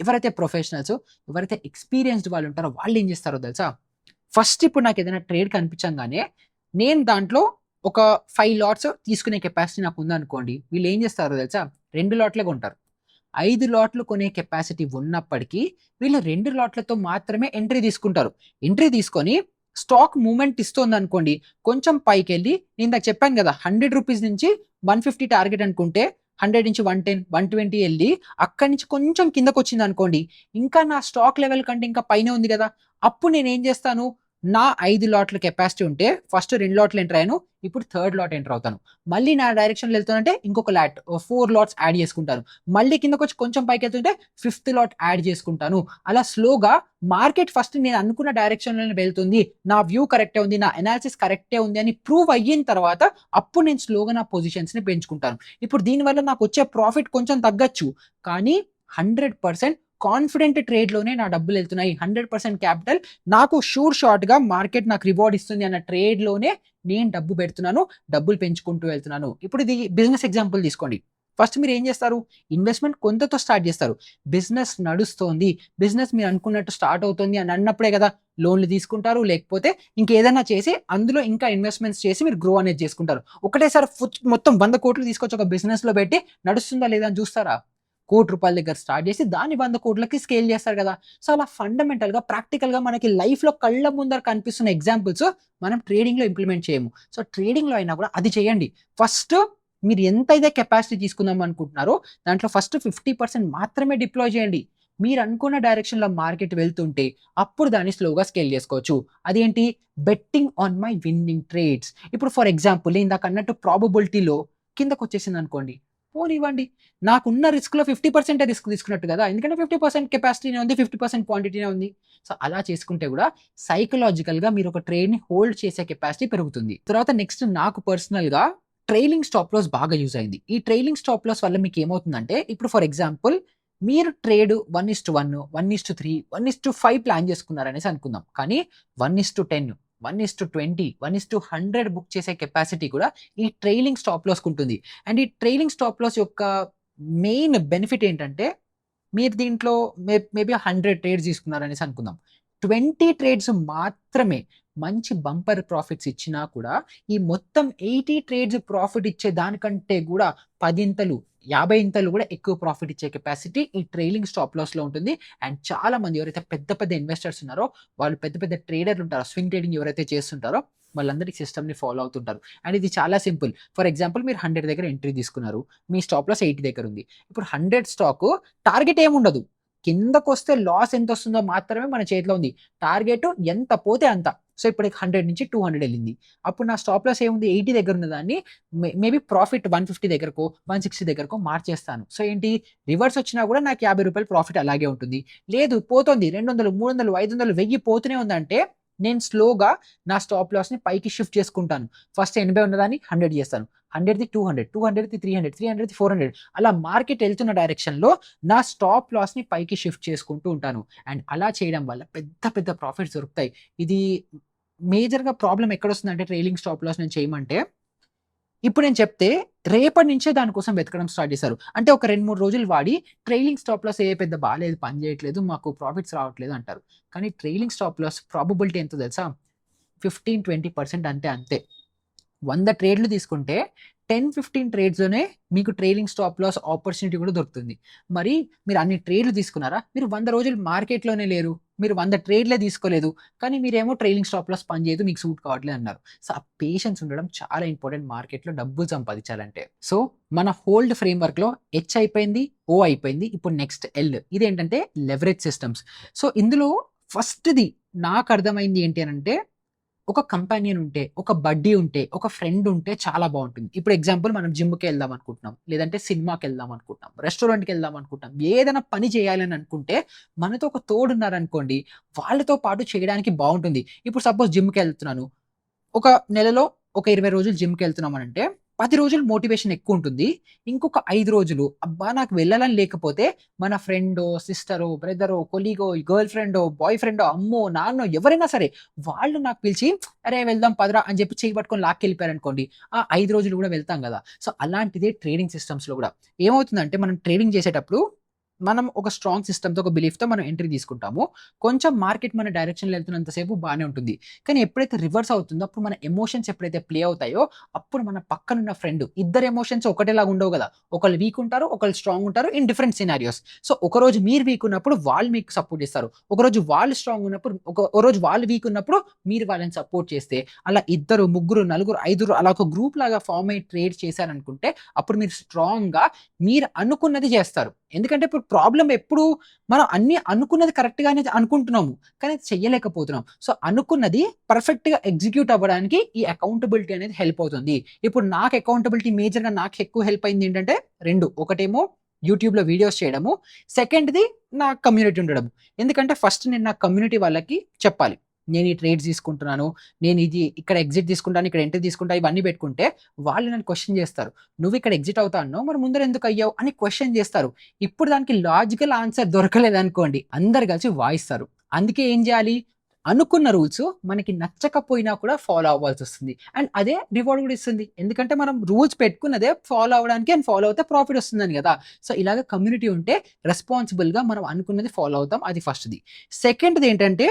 ఎవరైతే ప్రొఫెషనల్స్, ఎవరైతే ఎక్స్‌పీరియన్స్‌డ్ వాళ్ళు ఉంటారో వాళ్ళేం చేస్తారో తెలుసా? ఫస్ట్ ఇప్పుడు నాకేదైనా ట్రేడ్ కనిపించంగానే నేను దాంట్లో ఒక 5 లాట్స్ తీసుకునే కెపాసిటీ నాకుందనుకోండి. వీళ్ళేం చేస్తారో తెలుసా? 2 లాట్లే కొంటారు. 5 లాట్లు కొనే కెపాసిటీ ఉన్నప్పటికీ వీళ్ళు 2 లాట్లతో మాత్రమే ఎంట్రీ తీసుకుంటారు. ఎంట్రీ తీసుకొని స్టాక్ మూవ్‌మెంట్ ఇస్తోందనుకోండి, కొంచెం పైకెళ్ళి నేను ఇందాక చెప్పాను గదా! రూ. 100 నుంచి 150 టార్గెట్ అనుకుంటే 100 నుంచి 110, 120 ఎళ్లి అక్కడి నుంచి కొంచెం కిందకొచ్చిందనుకోండి, ఇంకా నా స్టాక్ లెవెల్ కంటే ఇంకా పైనే ఉంది గదా! అప్పుడు నేనేం జేస్తాను, నా 5 లాట్ల కెపాసిటీ ఉంటే ఫస్ట్ 2 లాట్లు ఎంటర్ అయ్యాను. ఇప్పుడు థర్డ్ లాట్ ఎంటర్ అవుతాను. మళ్ళీ నా డైరెక్షన్‌లో ఎళ్తున్నానంటే ఇంకొక లాట్ 4 లాట్స్ యాడ్ చేసుకుంటాను. మళ్ళీ కిందకొచ్చి కొంచెం పైకెళ్తుంటే ఫిఫ్త్ లాట్ యాడ్ చేసుకుంటాను. అలా స్లోగా మార్కెట్ ఫస్ట్ నేను అనుకున్న డైరెక్షన్‌లోనే వెళ్తుంది. నా వ్యూ కరెక్టే ఉంది. నా అనాలిసిస్ కరెక్టే ఉంది అని ప్రూవ్ అయిన తర్వాత అప్పుడు నేను స్లోగా నా పొజిషన్స్‌ని పెంచుకుంటాను. ఇప్పుడు దీనివల్ల నాకొచ్చే ప్రాఫిట్ కొంచెం తగ్గొచ్చు. కానీ 100% కాన్ఫిడెంట్ ట్రేడ్‌లోనే నా డబ్బులెళ్తున్నాయి. 100% క్యాపిటల్ నాకు షాట్‌గా మార్కెట్ నాకు రివార్డ్ ఇస్తుంది అన్న ట్రేడ్‌లోనే నేను డబ్బు పెడుతున్నాను. డబ్బులు పెంచుకుంటూ వెళ్తున్నాను. ఇప్పుడు ఇది బిజినెస్ ఎగ్జాంపుల్ తీసుకోండి. ఫస్ట్ మీరేం చేస్తారు? ఇన్వెస్ట్‌మెంట్ కొంతతో స్టార్ట్ చేస్తారు. బిజినెస్ నడుస్తోంది. బిజినెస్ మీరు అనుకున్నట్టు స్టార్ట్ అవుతుంది అని అన్నప్పుడే కదా లోన్‌లు తీసుకుంటారు. లేకపోతే ఇంకేదైనా చేసి అందులో ఇంకా ఇన్వెస్ట్‌మెంట్స్ చేసి మీరు గ్రో అనేది చేసుకుంటారు. ఒకటేసారి మొత్తం 100,00,00,000 తీసుకొచ్చి ఒక బిజినెస్‌లో పెట్టి నడుస్తుందా లేదా అని చూస్తారా? ₹1,00,00,000 దగ్గర స్టార్ట్ చేసి దాన్ని 100,00,00,000కి స్కేల్ చేస్తారు కదా! సో, అలా ఫండమెంటల్‌గా, ప్రాక్టికల్‌గా మనకి లైఫ్‌లో కళ్ళ ముందర కనిపిస్తున్న ఎగ్జాంపుల్స్ మనం ట్రేడింగ్‌లో ఇంప్లిమెంట్ చేయము. సో, ట్రేడింగ్‌లో అయినా కూడా అది చేయండి. ఫస్ట్ మీరు ఎంతైతే కెపాసిటీ తీసుకుందాం అనుకుంటున్నారో దాంట్లో ఫస్ట్ 50% మాత్రమే డిప్లాయ్ చేయండి. మీరు అనుకున్న డైరెక్షన్‌లో మార్కెట్ వెళ్తుంటే అప్పుడు దాన్ని స్లోగా స్కేల్ చేసుకోవచ్చు. అదేంటి? Betting on my winnowing trades. ఇప్పుడు ఫర్ ఎగ్జాంపుల్ ఇందాక అన్నట్టు ప్రాబబిలిటీలో కిందకొచ్చేసిందనుకోండి. పోనివ్వండి. నాకున్న రిస్క్‌లో 50% రిస్క్ తీసుకున్నట్టు గదా! ఎందుకంటే 50% కెపాసిటీనే ఉంది. 50% క్వాంటిటీనే ఉంది. సో, అలా చేసుకుంటే గూడా సైకలాజికల్‌గా మీరొక ట్రేడ్‌ని హోల్డ్ చేసే కెపాసిటీ పెరుగుతుంది. తర్వాత నెక్స్ట్ నాకు పర్సనల్‌గా ట్రైలింగ్ స్టాప్ లాస్ బాగా యూజ్ అయింది. ఈ ట్రైలింగ్ స్టాప్ లాస్ వల్ల మీకేమవుతుందంటే ఇప్పుడు ఫర్ ఎగ్జాంపుల్ మీరు ట్రేడ్ 1:1, 1:3, 1:5 ప్లాన్ చేసుకున్నారనేసి అనుకుందాం. కానీ 1:10, 1:20, 1:100 బుక్ చేసే కెపాసిటీ కూడా ఈ ట్రైలింగ్ స్టాప్ లాస్‌కుంటుంది. అండ్ ఈ ట్రైలింగ్ స్టాప్ లాస్ యొక్క మెయిన్ బెనిఫిట్ ఏంటంటే, మీరు దీంట్లో మేబీ 100 ట్రేడ్స్ తీసుకున్నారనేసి అనుకుందాం. 20 ట్రేడ్స్ మాత్రమే మంచి బంపర్ ప్రాఫిట్స్ ఇచ్చినా కూడా, ఈ మొత్తం 80 ట్రేడ్స్ ప్రాఫిట్ ఇచ్చే దానికంటే గూడా 10 ఇంతలు, 50 ఇంతలు గూడా ఎక్కువ ప్రాఫిట్ ఇచ్చే కెపాసిటీ ఈ ట్రైలింగ్ స్టాప్ లాస్‌లో ఉంటుంది. అండ్ చాలా మంది ఎవరైతే పెద్ద పెద్ద ఇన్వెస్టర్స్ ఉన్నారో, వాళ్ళు పెద్ద పెద్ద ట్రేడర్‌లు ఉంటారో, స్వింగ్ ట్రేడింగ్ ఎవరైతే చేస్తుంటారో వాళ్ళందరూ ఈ సిస్టమ్‌ని ఫాలో అవుతుంటారు. అండ్ ఇది చాలా సింపుల్. ఫర్ ఎగ్జాంపుల్ మీరు 100 దగ్గర ఎంట్రీ తీసుకున్నారు. మీ స్టాప్ లాస్ 80 దగ్గర ఉంది. ఇప్పుడు 100 స్టాకు టార్గెట్ ఏముండదు. కిందకొస్తే లాస్ ఎంతొస్తుందో మాత్రమే మన చేతిలో ఉంది. టార్గెట్ ఎంత పోతే అంత. సో, ఇప్పుడు 100 నుంచి 200 ఎళ్ళింది. అప్పుడు నా స్టాప్ లాస్ ఏముంది 80 దగ్గర ఉన్న దాన్ని మేబీ ప్రాఫిట్ 150 దగ్గరకో, 160 దగ్గరకో మార్చేస్తాను. సో, ఏంటి రివర్స్ వచ్చినా కూడా నాకు ₹50 ప్రాఫిట్ అలాగే ఉంటుంది. లేదు పోతోంది 200, 300, 500, 1000 పోతూనే ఉందంటే నేను స్లోగా నా స్టాప్ లాస్‌ని పైకి షిఫ్ట్ చేసుకుంటాను. ఫస్ట్ 80 ఉన్నదాన్ని 100 చేస్తాను. 100ది 200, 200ది 300, 300ది 400 అలా మార్కెట్ ఎళ్తున్న డైరెక్షన్‌లో నా స్టాప్ లాస్‌ని పైకి షిఫ్ట్ చేసుకుంటూ ఉంటాను. అండ్ అలా చేయడం వల్ల పెద్ద పెద్ద ప్రాఫిట్స్ దొరుకుతాయి. ఇది మేజర్‌గా ప్రాబ్లమ్ ఎక్కడొస్తుందంటే ట్రైలింగ్ స్టాప్ లాస్ నేను చేయమంటే, ఇప్పుడు నేను చెప్తే రేపటి నుంచే దాని కోసం వెతకడం స్టార్ట్ చేశారు. అంటే ఒక 2, 3 రోజులు వాడి ట్రైలింగ్ స్టాప్ లాస్ పెద్ద బాలేదు, పని చేయట్లేదు, మాకు ప్రాఫిట్స్ రావట్లేదు అంటారు. కానీ ట్రైలింగ్ స్టాప్ లాస్ ప్రాబబిలిటీ ఎంతో తెలుసా? 15, 20% అంటే అంతే. 100 ట్రేడ్‌లు తీసుకుంటే 10, 15 ట్రేడ్స్‌లోనే మీకు ట్రైలింగ్ స్టాప్ లాస్ ఆపర్చునిటీ కూడా దొరుకుతుంది. మరి మీరు అన్ని ట్రేడ్‌లు తీసుకున్నారా? మీరు 100 రోజులు మార్కెట్‌లోనే లేరు. మీరు 100 ట్రేడ్‌లే తీసుకోలేదు. కానీ మీరేమో ట్రైలింగ్ స్టాప్ లాస్ పనిచేయదు. మీకు సూట్ కావట్లేదు అన్నారు. సో, ఆ పేషెన్స్ ఉండడం చాలా ఇంపార్టెంట్ మార్కెట్‌లో డబ్బులు సంపాదించాలంటే. సో, మన హోల్డ్ ఫ్రేమ్‌వర్క్‌లో హెచ్ అయిపోయింది. ఓ అయిపోయింది. ఇప్పుడు నెక్స్ట్ ఎల్. ఇదేంటంటే లెవరేజ్ సిస్టమ్స్. సో, ఇందులో ఫస్ట్‌ది నాకు అర్థమైంది ఏంటి అనంటే ఒక కంపానియన్ ఉంటే, ఒక బడ్డీ ఉంటే, ఒక ఫ్రెండ్ ఉంటే చాలా బావుంటుంది. ఇప్పుడు ఎగ్జాంపుల్ మనం జిమ్‌కెళ్దాం అనుకుంటున్నాం. లేదంటే సినిమాకెళ్దాం అనుకుంటున్నాం. రెస్టారెంట్‌కెళ్దాం అనుకుంటాం. ఏదైనా పని చేయాలని అనుకుంటే మనతో ఒక తోడున్నారనుకోండి, వాళ్ళతో పాటు చేయడానికి బావుంటుంది. ఇప్పుడు సపోజ్ జిమ్‌కెళ్తున్నాను. ఒక నెలలో ఒక 20 రోజులు జిమ్‌కెళ్తున్నామనంటే, 10 రోజులు మోటివేషన్ ఎక్కువుంటుంది. ఇంకొక 5 రోజులు అబ్బా! నాకు వెళ్ళాలని లేకపోతే మన ఫ్రెండో, సిస్టరో, బ్రదరో, కొలీగో, గర్ల్ ఫ్రెండో, బాయ్ ఫ్రెండో, అమ్మో, నాన్నో ఎవరైనా సరే వాళ్ళు నాకు పిలిచి "అరే! వెళ్దాం పదరా" అని చెప్పి చెయ్యి పట్టుకొని లాక్కెళ్ళిపోయారనుకోండి. ఆ 5 రోజులు గూడా వెళ్తాం గదా! సో, అలాంటిదే ట్రేడింగ్ సిస్టమ్స్‌లో గూడా. ఏమవుతుందంటే మనం ట్రేడింగ్ చేసేటప్పుడు మనం ఒక స్ట్రాంగ్ సిస్టమ్‌తో, ఒక బిలీఫ్‌తో మనం ఎంట్రీ తీసుకుంటాము. కొంచెం మార్కెట్ మన డైరెక్షన్‌లో వెళ్తున్నంత సేపు బానే ఉంటుంది. కానీ ఎప్పుడైతే రివర్స్ అవుతుందో, అప్పుడు మన ఎమోషన్స్ ఎప్పుడైతే ప్లే అవుతాయో, అప్పుడు మన పక్కనున్న ఫ్రెండ్, ఇద్దరి ఎమోషన్స్ ఒకటేలాగా ఉండవు గదా! ఒకళ్ళు వీక్ ఉంటారు, ఒకళ్ళు స్ట్రాంగ్ ఉంటారు ఇన్ డిఫరెంట్ సినారియోస్. సో, ఒకరోజు మీరు వీక్ ఉన్నప్పుడు వాళ్ళు మీకు సపోర్ట్ చేస్తారు. ఒకరోజు వాళ్ళు స్ట్రాంగ్ ఉన్నప్పుడు, ఓ రోజు వాళ్ళు వీక్ ఉన్నప్పుడు మీరు వాళ్ళని సపోర్ట్ చేస్తే, అలా ఇద్దరు, ముగ్గురు, నలుగురు, ఐదుగురు అలా ఒక గ్రూప్ లాగా ఫార్మ్ అయ్యి ట్రేడ్ చేశారనుకుంటే, అప్పుడు మీరు స్ట్రాంగ్‌గా మీరు అనుకున్నది చేస్తారు. ఎందుకంటే ఇప్పుడు ప్రాబ్లమ్ ఎప్పుడు మనం అన్నీ అనుకున్నది కరెక్ట్‌గానే అనుకుంటున్నాము. కానీ అది చెయ్యలేకపోతున్నాం. సో, అనుకున్నది పర్ఫెక్ట్‌గా ఎగ్జిక్యూట్ అవ్వడానికి ఈ అకౌంటబిలిటీ అనేది హెల్ప్ అవుతుంది. ఇప్పుడు నాకు అకౌంటబిలిటీ మేజర్‌గా నాకు ఎక్కువ హెల్ప్ అయింది ఏంటంటే 2. ఒకటేమో యూట్యూబ్‌లో వీడియోస్ చేయడము. సెకండ్‌ది నా కమ్యూనిటీ ఉండడం. ఎందుకంటే ఫస్ట్ నేను నా కమ్యూనిటీ వాళ్ళకి చెప్పాలి. నేను ఈ ట్రేడ్స్ తీసుకుంటున్నాను. నేను ఇది ఇక్కడ ఎగ్జిట్ తీసుకుంటాను, ఇక్కడ ఎంట్రీ తీసుకుంటా ఇవన్నీ పెట్టుకుంటే వాళ్ళు నన్ను క్వెషన్ చేస్తారు. "నువ్వు ఇక్కడ ఎగ్జిట్ అవుతా అన్నావు. మరి ముందర ఎందుకు అయ్యావు?" అని క్వెషన్ చేస్తారు. ఇప్పుడు దానికి లాజికల్ ఆన్సర్ దొరకలేదనుకోండి, అందరూ కలిసి వాయిస్తారు. అందుకే ఏం చేయాలి? అనుకున్న రూల్స్ మనకి నచ్చకపోయినా కూడా ఫాలో అవ్వాల్సొస్తుంది. అండ్ అదే రివార్డ్ కూడా ఇస్తుంది. ఎందుకంటే మనం రూల్స్ పెట్టుకున్నదే ఫాలో అవ్వడానికి అండ్ ఫాలో అవుతే ప్రాఫిట్ వస్తుందని కదా! సో, ఇలాగ కమ్యూనిటీ ఉంటే రెస్పాన్సిబుల్‌గా మనం అనుకున్నది ఫాలో అవుతాం. అది ఫస్ట్‌ది. సెకండ్‌ది ఏంటంటే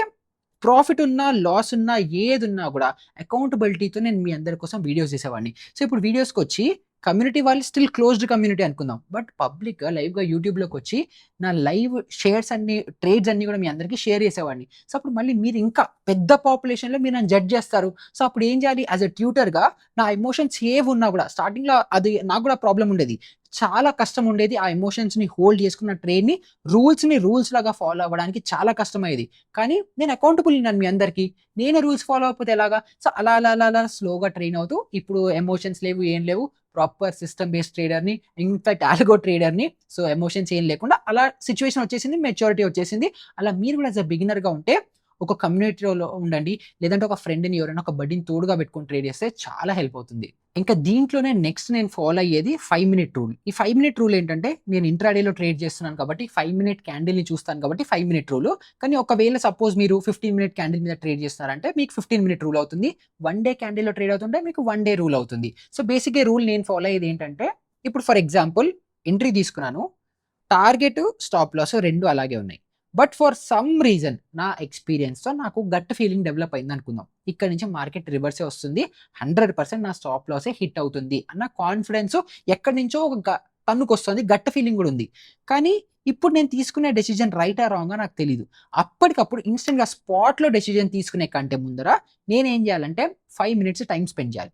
ప్రాఫిట్ ఉన్నా, లాస్ ఉన్నా, ఏదున్నా గూడా అకౌంటబిలిటీతో నేను మీ అందరి కోసం వీడియోస్ చేసేవాడిని. సో, ఇప్పుడు వీడియోస్‌కొచ్చి కమ్యూనిటీ వాళ్ళు స్టిల్ క్లోజ్డ్ కమ్యూనిటీ అనుకుందాం. బట్ పబ్లిక్‌గా లైవ్‌గా యూట్యూబ్‌లోకొచ్చి నా లైవ్ షేర్స్ అన్ని, ట్రేడ్స్ అన్నీ గూడా మీ అందరికి షేర్ చేసేవాడిని. సో, అప్పుడు మళ్ళీ మీరు ఇంకా పెద్ద పాపులేషన్‌లో మీరు నన్ను జడ్జ్ చేస్తారు. సో, అప్పుడు ఏం చేయాలి? యాస్ ఎ ట్యూటర్‌గా నా ఎమోషన్స్ ఏవున్నా గూడా స్టార్టింగ్‌లో అది నాకు గూడా ప్రాబ్లమ్ ఉండేది. చాలా కష్టం ఉండేది. ఆ ఎమోషన్స్‌ని హోల్డ్ చేసుకున్న ట్రేడ్‌ని రూల్స్ లాగా ఫాలో అవ్వడానికి చాలా కష్టమయ్యేది. కానీ నేను అకౌంటబుల్ ఉన్నాను మీ అందరికి. నేనే రూల్స్ ఫాలో అవ్వకపోతే ఎలాగా? సో, అలా స్లోగా ట్రైన్ అవుతూ ఇప్పుడు ఎమోషన్స్ లేవు, ఏం లేవు. ప్రాపర్ సిస్టమ్ బేస్డ్ ట్రేడర్‌ని, ఇన్‌ఫాక్ట్ ఆల్గో ట్రేడర్‌ని. సో, ఎమోషన్స్ ఏం లేకుండా అలా సిట్యుయేషన్ వచ్చేసింది. మెచ్యూరిటీ వచ్చేసింది. అలా మీరు కూడా యాస్ ఎ బిగినర్‌గా ఉంటే ఒక కమ్యూనిటీలో ఉండండి. లేదంటే ఒక ఫ్రెండ్‌ని ఎవరైనా ఒక బడ్డీని తోడుగా పెట్టుకొని ట్రేడ్ చేస్తే చాలా హెల్ప్ అవుతుంది. ఇంకా దీంట్లోనే నెక్స్ట్ నేను ఫాలో అయ్యేది 5 మినిట్ రూల్. ఈ 5 మినిట్ రూల్ ఏంటంటే నేను ఇంట్రాడేలో ట్రేడ్ చేస్తున్నాను కాబట్టి 5 మినిట్ క్యాండిల్‌ని చూస్తాను కాబట్టి 5 మినిట్ రూలు. కానీ ఒకవేళ సపోజ్ మీరు 15 మినిట్ క్యాండిల్ మీద ట్రేడ్ చేస్తున్నారంటే మీకు 15 మినిట్ రూల్ అవుతుంది. 1 డే క్యాండిల్‌లో ట్రేడ్ అవుతుంటే మీకు 1 డే రూల్ అవుతుంది. సో, బేసిక్‌గా రూల్ నేను ఫాలో అయ్యేది ఏంటంటే ఇప్పుడు ఫర్ ఎగ్జాంపుల్ ఎంట్రీ తీసుకున్నాను. టార్గెట్, స్టాప్ లాస్ 2 అలాగే ఉన్నాయి. బట్ ఫర్ సమ్ రీజన్ నా ఎక్స్‌పీరియన్స్‌తో నాకు గట్ ఫీలింగ్ డెవలప్ అయిందనుకుందాం. ఇక్కడి నుంచి మార్కెట్ రివర్సే వస్తుంది. 100% నా స్టాప్ లాసే హిట్ అవుతుంది అన్న కాన్ఫిడెన్స్ ఎక్కడి నుంచో ఒక తన్నుకొస్తుంది. గట్ ఫీలింగ్ గూడా ఉంది. కానీ ఇప్పుడు నేను తీసుకునే డెసిషన్ రైటా? రాంగా? నాకు తెలీదు. అప్పటికప్పుడు ఇన్‌స్టంట్‌గా స్పాట్‌లో డెసిషన్ తీసుకునే కంటే ముందర నేనేం జేయాలంటే 5 మినిట్స్ టైమ్ స్పెండ్ జేయాలి.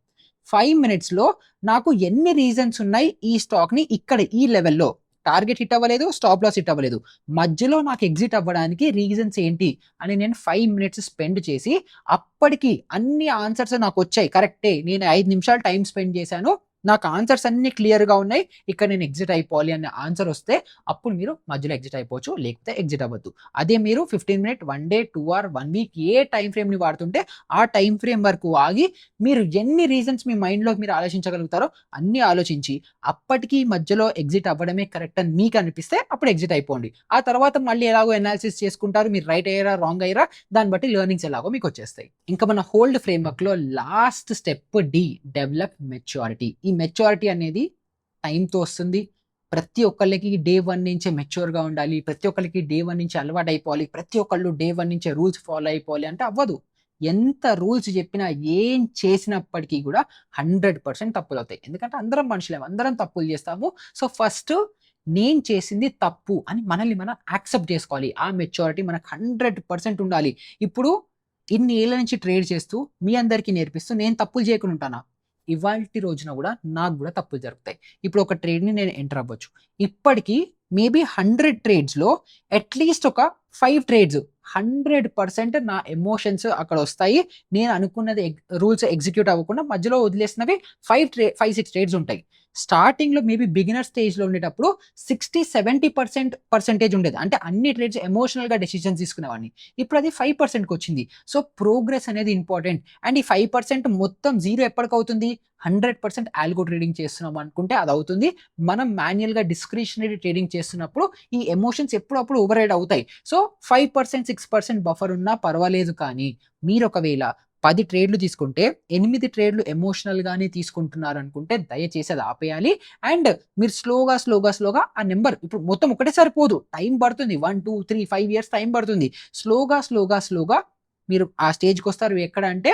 5 మినిట్స్‌లో నాకు ఎన్ని రీజన్స్ ఉన్నాయి ఈ స్టాక్‌ని ఇక్కడ ఈ లెవెల్‌లో టార్గెట్ హిట్ అవ్వలేదు, స్టాప్ లాస్ హిట్ అవ్వలేదు. మధ్యలో నాకు ఎగ్జిట్ అవ్వడానికి రీజన్స్ ఏంటి అని నేను 5 మినిట్స్ స్పెండ్ చేసి, అప్పటికి అన్ని ఆన్సర్స్ నాకొచ్చాయి. కరెక్టే. నేను 5 నిమిషాలు టైమ్ స్పెండ్ చేశాను. నాకు ఆన్సర్స్ అన్నీ క్లియర్‌గా ఉన్నాయి. ఇక్కడ నేను ఎగ్జిట్ అయిపోవాలి అనే ఆన్సర్ వస్తే, అప్పుడు మీరు మధ్యలో ఎగ్జిట్ అయిపోవచ్చు. లేకపోతే ఎగ్జిట్ అవ్వద్దు. అదే మీరు 15 మినిట్, 1 డే, 2 అవర్, 1 వీక్ ఏ టైమ్ ఫ్రేమ్‌ని వాడుతుంటే, ఆ టైమ్ ఫ్రేమ్ వరకు ఆగి, మీరు ఎన్ని రీజన్స్ మీ మైండ్‌లోకి మీరు ఆలోచించగలుగుతారో అన్నీ ఆలోచించి, అప్పటికి మధ్యలో ఎగ్జిట్ అవ్వడమే కరెక్ట్ అని మీకు అనిపిస్తే అప్పుడు ఎగ్జిట్ అయిపోండి. ఆ తర్వాత మళ్ళీ ఎలాగో అనాలిసిస్ చేసుకుంటారు. మీరు రైట్ అయ్యారా? రాంగ్ అయ్యారా? దాన్ని బట్టి లెర్నింగ్స్ ఎలాగో మీకొచ్చేస్తాయి. ఇంకా మన హోల్డ్ ఫ్రేమ్‌వర్క్‌లో last step the develop maturity. ఈ మెచ్యూరిటీ అనేది టైమ్‌తో వస్తుంది. ప్రతి ఒక్కళ్ళకి డే 1 నుంచే మెచ్యూర్‌గా ఉండాలి. ప్రతి ఒక్కళ్ళకి డే 1 నుంచి అలవాటయిపోవాలి. ప్రతి ఒక్కళ్ళు డే 1 నుంచే రూల్స్ ఫాలో అయిపోవాలి అంటే అవ్వదు. ఎంత రూల్స్ చెప్పినా, ఏం చేసినప్పటికి గూడా 100% తప్పులవుతాయి. ఎందుకంటే అందరం మనుషులేం. అందరం తప్పులు చేస్తాము. సో, ఫస్ట్ నేను చేసింది తప్పు అని మనల్ని మనం యాక్సెప్ట్ చేసుకోవాలి. ఆ మెచ్యూరిటీ మనకు 100% ఉండాలి. ఇప్పుడు ఇన్ని ఏళ్ల నుంచి ట్రేడ్ చేస్తూ, మీ అందరికీ నేర్పిస్తూ నేను తప్పులు చేయకుండా ఉంటానా? ఇవాల్టి రోజున గూడా నాకు గూడా తప్పులు జరుగుతాయి. ఇప్పుడు ఒక ట్రేడ్‌ని నేను ఎంటర్ అవ్వచ్చు. ఇప్పటికి మేబీ 100 ట్రేడ్స్‌లో అట్‌లీస్ట్ ఒక 5 ట్రేడ్స్ 100% నా ఎమోషన్స్ అక్కడొస్తాయి. నేను అనుకున్నది రూల్స్ ఎగ్జిక్యూట్ అవ్వకుండా మధ్యలో వదిలేసినవి 5, 6 ట్రేడ్స్ ఉంటాయి. స్టార్టింగ్‌లో మేబీ బిగినర్ స్టేజ్‌లో ఉండేటప్పుడు 60, 70% పర్సెంటేజ్ ఉండేది. అంటే అన్ని ట్రేడ్స్ ఎమోషనల్‌గా డెసిషన్స్ తీసుకునేవాడిని. ఇప్పుడు అది 5%కొచ్చింది. సో, ప్రోగ్రెస్ అనేది ఇంపార్టెంట్. అండ్ ఈ 5% మొత్తం జీరో ఎప్పటికవుతుంది? 100% ఆల్గో ట్రేడింగ్ చేస్తున్నాం అనుకుంటే అదవుతుంది. మనం మాన్యుయల్‌గా డిస్క్రిషనరీ ట్రేడింగ్ చేస్తున్నప్పుడు ఈ ఎమోషన్స్ ఎప్పుడప్పుడు ఓవర్ రైడ్ అవుతాయి. సో, 5%, 6% బఫర్ ఉన్నా పర్వాలేదు కానీ, మీరొకవేళ 10 ట్రేడ్‌లు తీసుకుంటే 8 ట్రేడ్‌లు ఎమోషనల్‌గానే తీసుకుంటున్నారనుకుంటే దయచేసి అది ఆపేయాలి. అండ్ మీరు స్లోగా ఆ నంబర్ ఇప్పుడు మొత్తం ఒకటేసారి పోదు. టైం పడుతుంది. 1, 2, 3, 5 ఇయర్స్ టైం పడుతుంది. స్లోగా మీరు ఆ స్టేజ్‌కొస్తారు. ఎక్కడ అంటే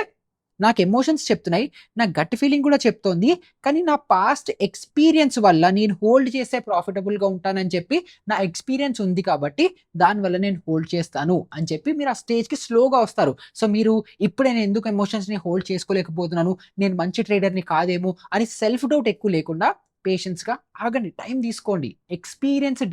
నాకు ఎమోషన్స్ చెప్తున్నాయి. నా గట్ ఫీలింగ్ కూడా చెప్తోంది. కానీ నా పాస్ట్ ఎక్స్‌పీరియన్స్ వల్ల నేను హోల్డ్ చేస్తే ప్రాఫిటబుల్‌గా ఉంటానని చెప్పి నా ఎక్స్‌పీరియన్స్ ఉంది కాబట్టి దానివల్ల నేను హోల్డ్ చేస్తాను అని చెప్పి మీరు ఆ స్టేజ్‌కి స్లోగా వస్తారు. సో, మీరు ఇప్పుడే నేను ఎందుకు ఎమోషన్స్‌ని హోల్డ్ చేసుకోలేకపోతున్నాను, నేను మంచి ట్రేడర్‌ని కాదేమో అని సెల్ఫ్ డౌట్ ఎక్కువ లేకుండా పేషెన్స్‌గా ఆగండి. టైం తీసుకోండి. ఎక్స్‌పీరియన్స్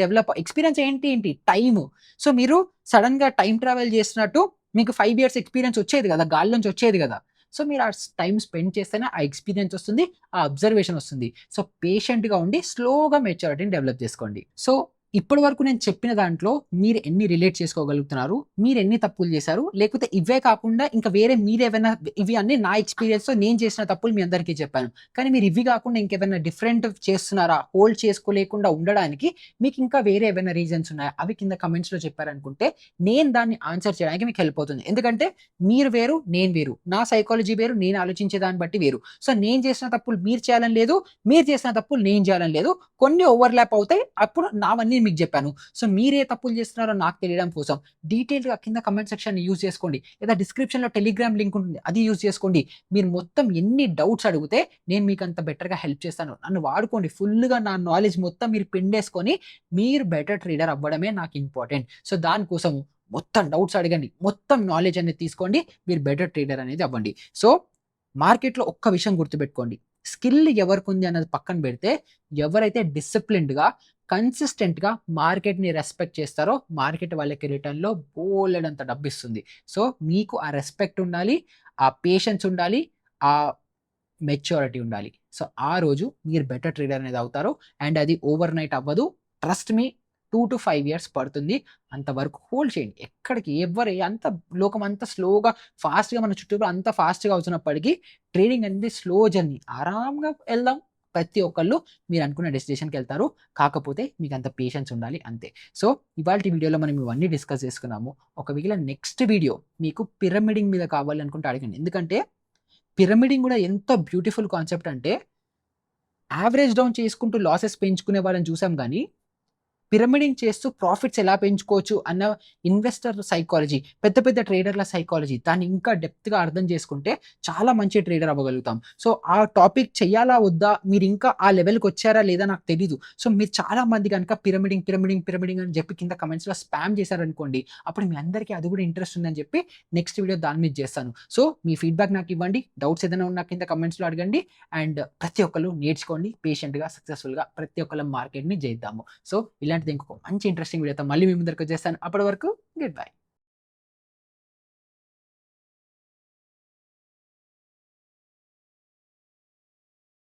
ఏంటి టైము. సో, మీరు సడెన్‌గా టైమ్ ట్రావెల్ చేస్తున్నట్టు మీకు 5 ఇయర్స్ ఎక్స్‌పీరియన్స్ వచ్చేది కదా! గాల్లోంచి వచ్చేది కదా! సో, మీరు ఆ టైమ్ స్పెండ్ చేస్తేనే ఆ ఎక్స్‌పీరియన్స్ వస్తుంది. ఆ అబ్జర్వేషన్ వస్తుంది. సో, పేషెంట్‌గా ఉండి స్లోగా మెచ్యూరిటీని డెవలప్ చేసుకోండి. సో, ఇప్పటి వరకు నేను చెప్పిన దాంట్లో మీరు ఎన్ని రిలేట్ చేసుకోగలుగుతున్నారు? మీరు ఎన్ని తప్పులు చేశారు? లేకపోతే ఇవే కాకుండా ఇంకా వేరే మీరేవైనా ఇవి అన్నీ నా ఎక్స్‌పీరియన్స్‌తో నేను చేసిన తప్పులు మీ అందరికీ చెప్పాను. కానీ మీరు ఇవి కాకుండా ఇంకేమైనా డిఫరెంట్ చేస్తున్నారా? హోల్డ్ చేసుకోలేకుండా ఉండడానికి మీకు ఇంకా వేరే ఏవైనా రీజన్స్ ఉన్నాయా? అవి కింద కామెంట్స్‌లో చెప్పారనుకుంటే నేను దాన్ని ఆన్సర్ చేయడానికి మీకు హెల్ప్ అవుతుంది. ఎందుకంటే మీరు వేరు, నేను వేరు. నా సైకాలజీ వేరు, నేను ఆలోచించే దాన్ని బట్టి వేరు. సో, నేను చేసిన తప్పులు మీరు చేయాలని లేదు. మీరు చేసిన తప్పులు నేను చేయాలని లేదు. కొన్ని ఓవర్‌లాప్ అవుతాయి. అప్పుడు నావన్నీ మీకు జెప్పాను. సో, మీరే తప్పులు చేస్తున్నారో నాకు తెలియడం కోసం డీటెయిల్డ్‌గా కింద కామెంట్ సెక్షన్‌ని యూజ్ చేసుకోండి. లేదా డిస్క్రిప్షన్‌లో టెలిగ్రామ్ లింక్ ఉంటుంది. అది యూజ్ చేసుకోండి. మీరు మొత్తం ఎన్ని డౌట్స్ అడిగితే నేను మీకు అంత బెటర్‌గా హెల్ప్ చేస్తాను. నన్ను వాడుకోండి. ఫుల్‌గా నా నాలెడ్జ్ మొత్తం మీరు పిండేసుకొని మీరు బెటర్ ట్రేడర్ అవ్వడమే నాకు ఇంపార్టెంట్. సో, దానికోసం మొత్తం డౌట్స్ అడగండి. మొత్తం నాలెడ్జ్ అనేది తీసుకోండి. మీరు బెటర్ ట్రేడర్ అనేది అవ్వండి. సో, మార్కెట్‌లో ఒక్క విషయం గుర్తుపెట్టుకోండి. స్కిల్ ఎవరికుంది అన్నది పక్కన పెడితే ఎవరైతే డిసిప్లిన్డ్‌గా, కన్సిస్టెంట్‌గా మార్కెట్‌ని రెస్పెక్ట్ చేస్తారో మార్కెట్ వాళ్ళకి రిటర్న్‌లో బోలెడంత డబ్బిస్తుంది. సో, మీకు ఆ రెస్పెక్ట్ ఉండాలి. ఆ పేషెన్స్ ఉండాలి. ఆ మెచ్యూరిటీ ఉండాలి. సో, ఆ రోజు మీరు బెటర్ ట్రేడర్ అనేది అవుతారు. అండ్ అది ఓవర్‌నైట్ అవ్వదు. ట్రస్ట్ మీ 2-5 ఇయర్స్ పడుతుంది. అంతవరకు హోల్డ్ చేయండి. ఎక్కడికి ఎవ్వరు అంత లోకం అంతా స్లోగా, ఫాస్ట్‌గా మన చుట్టూరా అంతా ఫాస్ట్‌గా అవుతున్నప్పటికీ ట్రేడింగ్ అనేది స్లో జర్నీ. ఆరాంగా ఎళ్దాం. ప్రతి ఒక్కళ్ళు మీరు అనుకున్న డెస్టినేషన్‌కెళ్తారు. కాకపోతే మీకంత పేషెన్స్ ఉండాలి అంతే. సో, ఇవాల్టి వీడియోలో మనం ఇవన్నీ డిస్కస్ చేసుకున్నాము. ఒకవేళ నెక్స్ట్ వీడియో మీకు పిరమిడింగ్ మీద కావాలనుకుంటే అడగండి. ఎందుకంటే పిరమిడింగ్ గూడా ఎంత బ్యూటిఫుల్ కాన్సెప్ట్ అంటే, యావరేజ్ డౌన్ చేసుకుంటూ లాసెస్ పెంచుకునే వాళ్ళని చూసాం గానీ, పిరమిడింగ్ చేస్తూ ప్రాఫిట్స్ ఎలా పెంచుకోవచ్చు అన్న ఇన్వెస్టర్ సైకాలజీ, పెద్ద పెద్ద ట్రేడర్ల సైకాలజీ దాన్ని ఇంకా డెప్త్‌గా అర్థం చేసుకుంటే చాలా మంచి ట్రేడర్ అవ్వగలుగుతాం. సో, ఆ టాపిక్ చేయాలా వద్దా? మీరింకా ఆ లెవెల్‌కొచ్చారా లేదా నాకు తెలీదు. సో, మీరు చాలా మంది గనుక పిరమిడింగ్ అని చెప్పి కింద కామెంట్స్‌లో స్పామ్ చేశారనుకోండి, అప్పుడు మీ అందరికీ అది కూడా ఇంట్రెస్ట్ ఉందని చెప్పి నెక్స్ట్ వీడియో దాని మీద చేస్తాను. సో, మీ ఫీడ్‌బ్యాక్ నాకివ్వండి. డౌట్స్ ఏదైనా ఉన్నా కింద కామెంట్స్‌లో అడగండి. అండ్ ప్రతి ఒక్కళ్ళు నేర్చుకోండి. పేషెంట్‌గా, సక్సెస్‌ఫుల్‌గా ప్రతి ఒక్కళ్ళం మార్కెట్‌ని జయిద్దాము. సో, ఇలాంటిది ఇంకొక మంచి ఇంట్రెస్టింగ్ వీడియోతో మళ్ళీ మీ ముందరికొచ్చేస్తాను. అప్పటి వరకు గుడ్ బై.